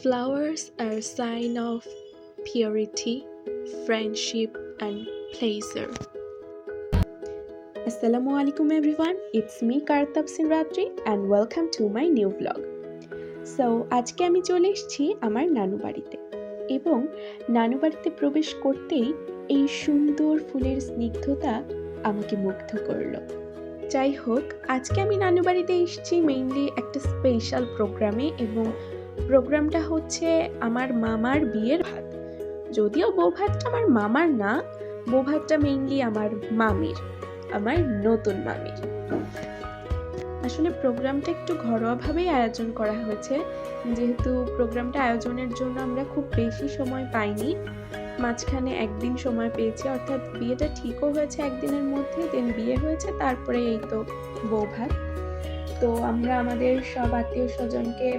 Flowers are a sign of purity, friendship, and pleasure. Assalamualaikum everyone, it's me Kartabsin Ratri and welcome to my new vlog. So আজকে আমি চলে এসেছি আমার নানু বাড়িতে এবং নানু বাড়িতে প্রবেশ করতেই এই সুন্দর ফুলের স্নিগ্ধতা আমাকে মুগ্ধ করলো। যাই হোক, আজকে আমি নানু বাড়িতে এসেছি মেইনলি একটা স্পেশাল প্রোগ্রামে এবং প্রোগ্রামটা হচ্ছে আমার মামার বিয়ের ভাত। যদিও বউ ভাতটা আমার মামার না, বউ ভাতটা মেইনলি আমার মামির, আমার নতুন মামির। আসলে প্রোগ্রামটা একটু ঘরোয়াভাবেই আয়োজন করা হয়েছে, যেহেতু প্রোগ্রামটা আয়োজনের জন্য আমরা খুব বেশি সময় পাইনি, মাঝখানে একদিন সময় পেয়েছি, অর্থাৎ বিয়েটা ঠিকও হয়েছে একদিনের মধ্যে, দেন বিয়ে হয়েছে, তারপরে এই তো বউ ভাত। তো আমরা আমাদের সব আত্মীয় স্বজনকে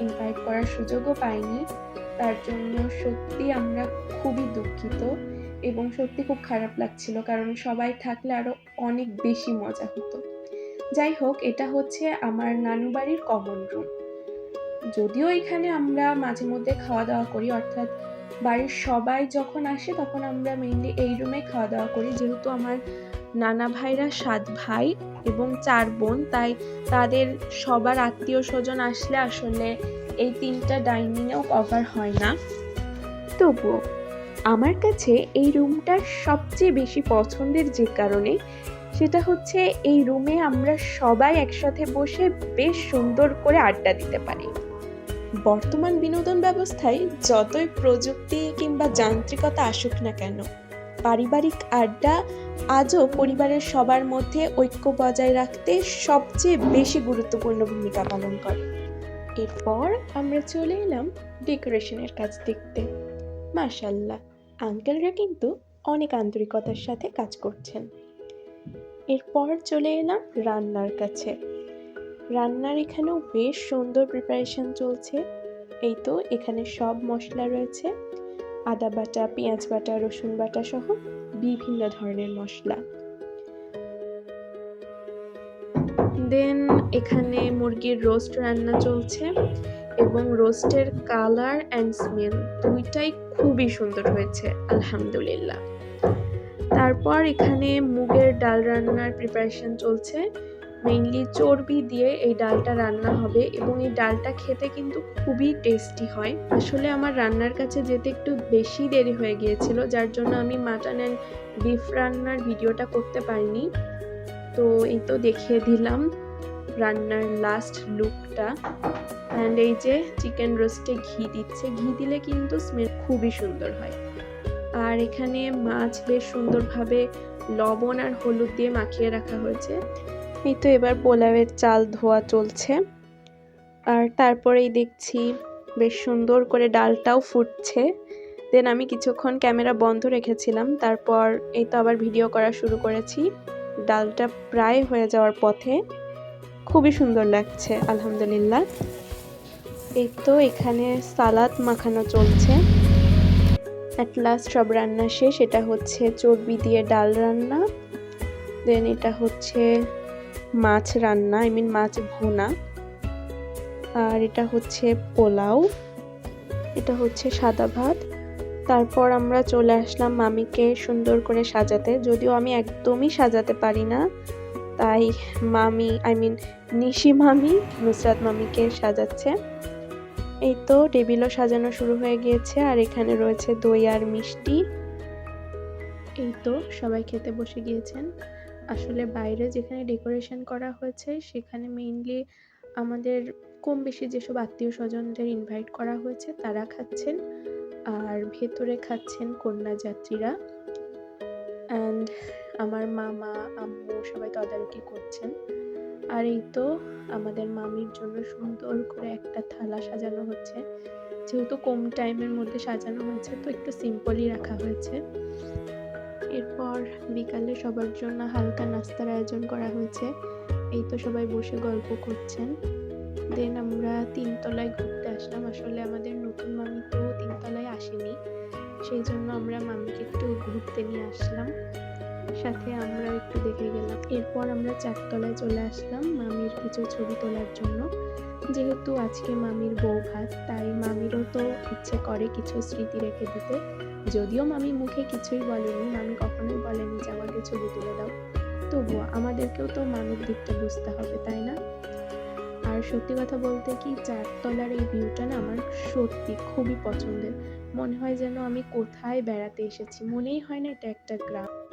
ইনভাইট করার সুযোগও পাইনি, তার জন্য সত্যি আমরা খুবই দুঃখিত এবং সত্যি খুব খারাপ লাগছিল, কারণ সবাই থাকলে আরো অনেক বেশি মজা হতো। যাই হোক, এটা হচ্ছে আমার নানু বাড়ির কমন রুম। যদিও এখানে আমরা মাঝে মধ্যে খাওয়া দাওয়া করি, অর্থাৎ বাড়ির সবাই যখন আসে তখন আমরা মেইনলি এই রুমে খাওয়া দাওয়া করি। যেহেতু আমার নানা ভাইরা 7 ভাই এবং 4 বোন, তাই তাদের সবার আত্মীয় স্বজন আসলে আসলে এই 3টা ডাইনিংয়েও কভার হয় না। তবুও আমার কাছে এই রুমটা সবচেয়ে বেশি পছন্দের যে কারণে, সেটা হচ্ছে এই রুমে আমরা সবাই একসাথে বসে বেশ সুন্দর করে আড্ডা দিতে পারি। বর্তমান বিনোদন ব্যবস্থায় যতই প্রযুক্তি কিংবা যান্ত্রিকতা আসুক না কেন, পারিবারিক আড্ডা আজও পরিবারের সবার মধ্যে ঐক্য বজায় রাখতে সবচেয়ে বেশি গুরুত্বপূর্ণ ভূমিকা পালন করে। এরপর আমরা চলে এলাম ডেকোরেশনের কাজ দেখতে। মাশাআল্লাহ, আঙ্কেলরা কিন্তু অনেক আন্তরিকতার সাথে কাজ করছেন। এরপর চলে এলাম রান্নার কাছে। রান্নার এখানেও বেশ সুন্দর প্রিপারেশন চলছে। এই তো এখানে সব মশলা রয়েছে, আদা বাটা, পেঁয়াজ বাটা, রসুন বাটা সহ বিভিন্ন ধরনের মশলা। দেন এখানে মুরগির রোস্ট রান্না চলছে এবং রোস্টের কালার অ্যান্ড স্মেল দুইটাই খুবই সুন্দর হয়েছে, আলহামদুলিল্লাহ। তারপর এখানে মুগের ডাল রান্নার প্রিপারেশন চলছে। মেইনলি চর্বি দিয়ে এই ডালটা রান্না হবে এবং এই ডালটা খেতে কিন্তু খুবই টেস্টি হয়। আসলে আমার রান্নার কাছে যেতে একটু বেশি দেরি হয়ে গিয়েছিল, যার জন্য আমি মাটন অ্যান্ড বিফ রান্নার ভিডিওটা করতে পারিনি। তো এই তো দেখিয়ে দিলাম রান্নার লাস্ট লুকটা। অ্যান্ড এই যে চিকেন রোস্টে ঘি দিচ্ছে, ঘি দিলে কিন্তু স্মেল খুবই সুন্দর হয়। আর এখানে মাছ বেশ সুন্দরভাবে লবণ আর হলুদ দিয়ে মাখিয়ে রাখা হয়েছে। এই তো এবার পোলাওয়ের চাল ধোয়া চলছে। আর তারপরেই দেখছি বেশ সুন্দর করে ডালটাও ফুটছে। দেন আমি কিছুক্ষণ ক্যামেরা বন্ধ রেখেছিলাম, তারপর এই তো আবার ভিডিও করা শুরু করেছি। ডালটা প্রায় হয়ে যাওয়ার পথে, খুবই সুন্দর লাগছে আলহামদুলিল্লাহ। এই তো এখানে সালাদ মাখানো চলছে। অ্যাট লাস্ট সব রান্না শেষ। এটা হচ্ছে চর্বি দিয়ে ডাল রান্না, দেন এটা হচ্ছে মাছ রান্না, মাছ ভুনা, আর এটা হচ্ছে পোলাও, এটা হচ্ছে সাদা ভাত। তারপর আমরা চলে আসলাম মামিকে সুন্দর করে সাজাতে। যদিও আমি একদমই সাজাতে পারি না, তাই মামি নিশি মামি নুসরাত মামিকে সাজাচ্ছে। এই তো টেবিলও সাজানো শুরু হয়ে গিয়েছে, আর এখানে রয়েছে দই আর মিষ্টি। এই তো সবাই খেতে বসে গিয়েছেন। আসলে বাইরে যেখানে ডেকোরেশন করা হয়েছে সেখানে মেইনলি আমাদের কম বেশি যেসব আত্মীয় স্বজনদের ইনভাইট করা হয়েছে তারা খাচ্ছেন, আর ভেতরে খাচ্ছেন কন্যা যাত্রীরা। অ্যান্ড আমার মামা আম্মু সবাই তদারকি করছেন। আর এই তো আমাদের মামির জন্য সুন্দর করে একটা থালা সাজানো হচ্ছে। যেহেতু কম টাইমের মধ্যে সাজানো হয়েছে, তো একটু সিম্পলই রাখা হয়েছে। এরপর বিকালে সবার জন্য হালকা নাস্তার আয়োজন করা হয়েছে। এই তো সবাই বসে গল্প করছেন। দেন আমরা 3 তলায় ঘুরতে আসলাম। আসলে আমাদের নতুন মামি তো 3 তলায় আসেনি, সেই জন্য আমরা মামিকে একটু ঘুরতে নিয়ে আসলাম, সাথে আমরা একটু দেখে গেলাম। এরপর আমরা 4 তলায় চলে আসলাম মামির কিছু ছবি তোলার জন্য। যেহেতু আজকে মামির বউ ভাত, তাই মামিরও তো ইচ্ছে করে কিছু স্মৃতি রেখে দিতে। যদিও মামি মুখে কিছুই বলেনি, মামি কখনোই বলেনি যে আমাকে ছবি তুলে দাও। তবুও আমাদেরকেও তো মামির দিকটা বুঝতে হবে, তাই না? আর সত্যি কথা বলতে কি, চারতলার এই ভিউটা না আমার সত্যি খুবই পছন্দের। মনে হয় যেন আমি কোথায় বেড়াতে এসেছি, মনেই হয় না এটা একটা গ্রাম।